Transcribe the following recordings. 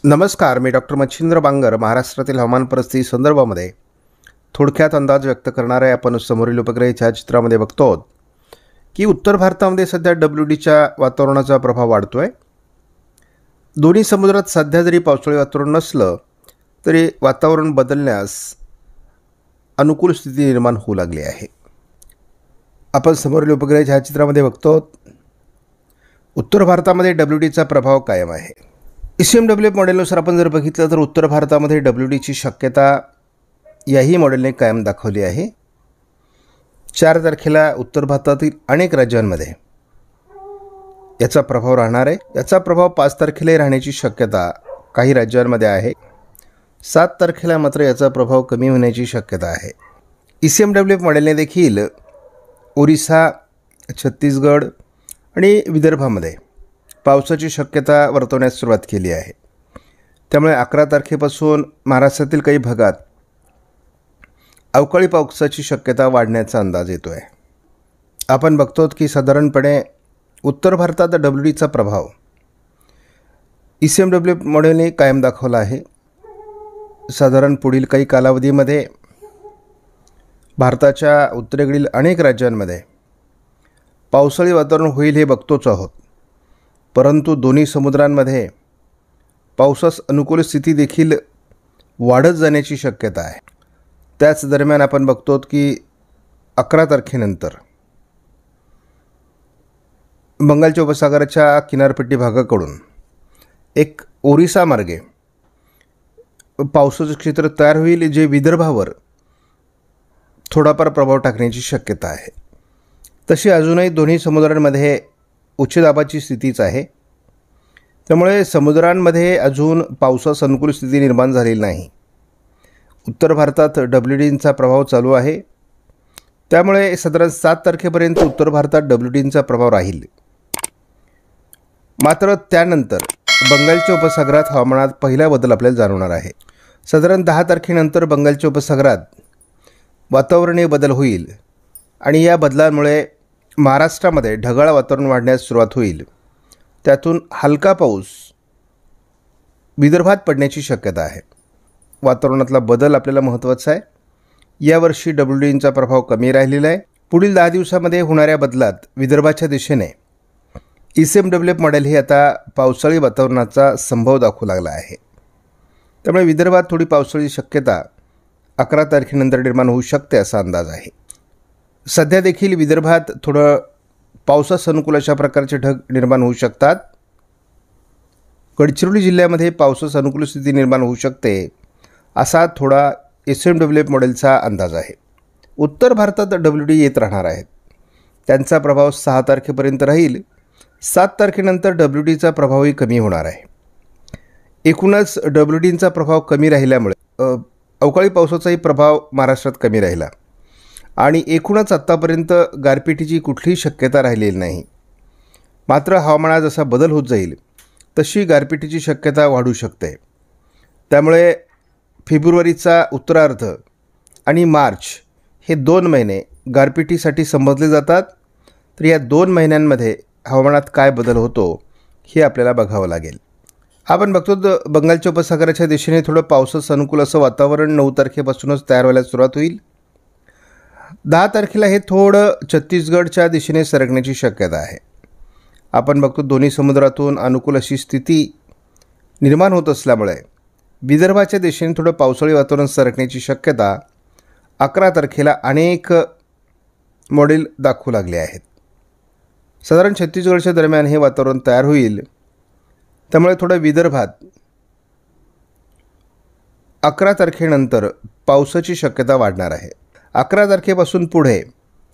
नमस्कार, मी डॉक्टर मच्छिंद्र बांगर. महाराष्ट्रातील हवामान परिस्थिती संदर्भामध्ये थोडक्यात अंदाज व्यक्त करणार आहे. आपण समोरील उपग्रह छायाचित्रामध्ये बघतो की उत्तर भारतामध्ये सध्या WDच्या वातावरणाचा प्रभाव वाढतो आहे. दोन्ही समुद्रात सध्या जरी पावसाळी वातावरण नसलं तरी वातावरण बदलण्यास अनुकूल स्थिती निर्माण होऊ लागली आहे. आपण समोरील उपग्रह छायाचित्रामध्ये बघतो उत्तर भारतामध्ये WDचा प्रभाव कायम आहे. ECMW मॉडेलनुसार आपण जर बघितलं तर उत्तर भारतामध्ये WDची शक्यता याही मॉडेलने कायम दाखवली आहे. 4 तारखेला उत्तर भारतातील अनेक राज्यांमध्ये याचा प्रभाव राहणार आहे. याचा प्रभाव 5 तारखेला राहण्याची शक्यता काही राज्यांमध्ये आहे. 7 तारखेला मात्र याचा प्रभाव कमी होण्याची शक्यता आहे. ECMW मॉडेलने देखील ओरिसा, छत्तीसगड आणि विदर्भामध्ये पावसाची शक्यता वर्तवण्यास सुरुवात केली आहे. त्यामुळे 11 तारखेपासून महाराष्ट्रातील काही भागात अवकाळी पावसाची शक्यता वाढण्याचा अंदाज येतो आहे. आपण बघतो की साधारणपणे उत्तर भारतात WDचा प्रभाव ECMW मॉडेलने कायम दाखवला आहे. साधारण पुढील काही कालावधीमध्ये भारताच्या उत्तरेकडील अनेक राज्यांमध्ये पावसाळी वातावरण होईल हे बघतोच आहोत. परंतु दोन्ही समुद्रांमध्ये पावसास अनुकूल स्थिती देखील वाढत जाण्याची शक्यता आहे. त्याच दरम्यान आपण बघतो की 11 तारखेनंतर बंगालच्या उपसागराच्या किनारपट्टी भागाकडून एक ओरिसा मार्गे पावसाचं क्षेत्र तयार होईल, जे विदर्भावर थोडाफार प्रभाव टाकण्याची शक्यता आहे. तशी अजूनही दोन्ही समुद्रांमध्ये उच्च दाबाची स्थितीच आहे. त्यामुळे समुद्रांमध्ये अजून पावसास अनुकूल स्थिती निर्माण झालेली नाही. उत्तर भारतात WDचा प्रभाव चालू आहे. त्यामुळे साधारण 7 तारखेपर्यंत उत्तर भारतात WDचा प्रभाव राहील. मात्र त्यानंतर बंगालच्या उपसागरात हवामानात पहिला बदल आपल्याला जाणवणार आहे. साधारण 10 तारखेनंतर बंगालच्या उपसागरात वातावरणीय बदल होईल आणि या बदलांमुळे महाराष्ट्रामध्ये ढगाळ वातावरण वाढण्यास सुरुवात होईल. त्यातून हलका पाऊस विदर्भात पडण्याची शक्यता आहे. वातावरणातला बदल आपल्याला महत्त्वाचा आहे. यावर्षी WDचा प्रभाव कमी राहिलेला आहे. पुढील 10 दिवसामध्ये होणाऱ्या बदलात विदर्भाच्या दिशेने ECMW मॉडेल हे आता पावसाळी वातावरणाचा संभव दाखवू लागला आहे. त्यामुळे विदर्भात थोडी पावसाळी शक्यता 11 तारखेनंतर निर्माण होऊ शकते असा अंदाज आहे. सध्या देखील विदर्भात थोडं पावसास अनुकूल अशा प्रकारचे ढग निर्माण होऊ शकतात. गडचिरोली जिल्ह्यामध्ये पावसास अनुकूल स्थिती निर्माण होऊ शकते असा थोडा ECMW मॉडेलचा अंदाज आहे. उत्तर भारतात WD येत राहणार आहेत. त्यांचा प्रभाव 6 तारखेपर्यंत राहील. 7 तारखेनंतर WDचा प्रभावही कमी होणार आहे. एकूणच WDचा प्रभाव कमी राहिल्यामुळे अवकाळी पावसाचाही प्रभाव महाराष्ट्रात कमी राहिला आणि एकूणच आत्तापर्यंत गारपिटीची कुठलीही शक्यता राहिलेली नाही. मात्र हवामानात जसा बदल होत जाईल तशी गारपिटीची शक्यता वाढू शकते. त्यामुळे फेब्रुवारीचा उत्तरार्ध आणि मार्च हे 2 महिने गारपिटीसाठी समजले जातात. तर या 2 महिन्यांमध्ये हवामानात काय बदल होतो हे आपल्याला बघावं लागेल. आपण बघतो बंगालच्या उपसागराच्या दिशेने थोडं पावसास अनुकूल असं वातावरण 9 तारखेपासूनच तयार व्हायला सुरुवात होईल. 10 तारखेला हे थोडं छत्तीसगडच्या दिशेने सरकण्याची शक्यता आहे. आपण बघतो दोन्ही समुद्रातून अनुकूल अशी स्थिती निर्माण होत असल्यामुळे विदर्भाच्या दिशेने थोडं पावसाळी वातावरण सरकण्याची शक्यता 11 तारखेला अनेक मॉडेल दाखवू लागले आहेत. साधारण छत्तीसगडच्या दरम्यान हे वातावरण तयार होईल. त्यामुळे थोडं विदर्भात 11 तारखेनंतर पावसाची शक्यता वाढणार आहे. 11 तारखेपासून पुढे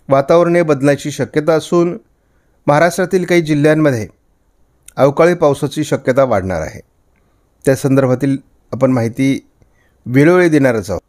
वातावरणीय बदलाची शक्यता असून महाराष्ट्रातील काही जिल्ह्यांमध्ये अवकाळी पावसाची शक्यता वाढणार आहे. त्या संदर्भातील आपण माहिती वेळोवेळी देणारच आहोत.